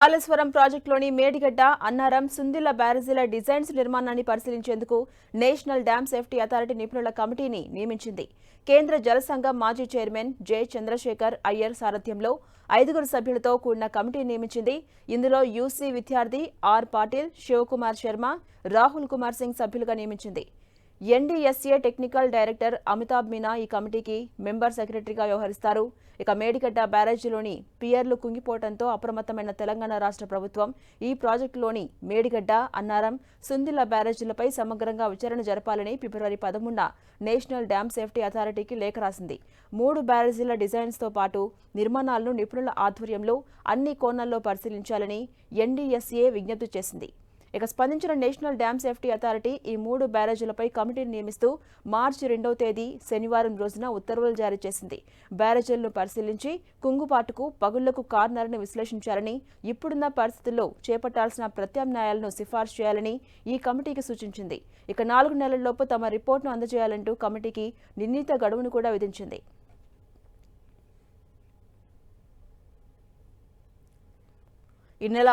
Kaleshwaram ప్రాజెక్టులోని Medigadda, Annaram, Sundilla బ్యారేజీల designs నిర్మాణాన్ని పరిశీలించేందుకు national dam safety authority నిపుణుల కమిటీని నియమించింది. కేంద్ర జల సంఘం మాజీ చైర్మన్ జె చంద్రశేఖర్ అయ్యర్ సారథ్యంలో 5 సభ్యులతో కూడిన కమిటీని నియమించింది. ఇందులో యూసీ విద్యార్థి ఆర్ పాటిల్, శివకుమార్ శర్మ, రాహుల్ కుమార్ సింగ్ సభ్యులుగా నియమించింది. NDSA technical director Amitabh Meena ఈ కమిటీకి మెంబర్ సెక్రటరీగా వ్యవహరిస్తారు. ఇక మేడిగడ్డ బ్యారేజీలోని పియర్లు కుంగిపోవడంతో అప్రమత్తమైన తెలంగాణ రాష్ట్ర ప్రభుత్వం ఈ ప్రాజెక్టులోని మేడిగడ్డ, అన్నారం, సుందిళ్ల బ్యారేజీలపై సమగ్రంగా విచారణ జరపాలని ఫిబ్రవరి 13న నేషనల్ డ్యామ్ సేఫ్టీ అథారిటీకి లేఖ రాసింది. 3 బ్యారేజీల డిజైన్స్తో పాటు నిర్మాణాలను నిపుణుల ఆధ్వర్యంలో అన్ని కోణాల్లో పరిశీలించాలని ఎన్డీఎస్ఏ విజ్ఞప్తి చేసింది. ఇక స్పందించిన నేషనల్ డ్యామ్ సేఫ్టీ అథారిటీ ఈ 3 బ్యారేజీలపై కమిటీని నియమిస్తూ మార్చి 2వ తేదీ శనివారం రోజున ఉత్తర్వులు జారీ చేసింది. బ్యారేజీలను పరిశీలించి కుంగుబాటుకు, పగుళ్లకు కారణాలను విశ్లేషించాలని, ఇప్పుడున్న పరిస్థితుల్లో చేపట్టాల్సిన ప్రత్యామ్నాయాలను సిఫార్సు చేయాలని ఈ కమిటీకి సూచించింది. ఇక 4 నెలల్లోపు తమ రిపోర్టును అందజేయాలంటూ కమిటీకి నిర్ణీత గడువును కూడా విధించింది. ఈ నెల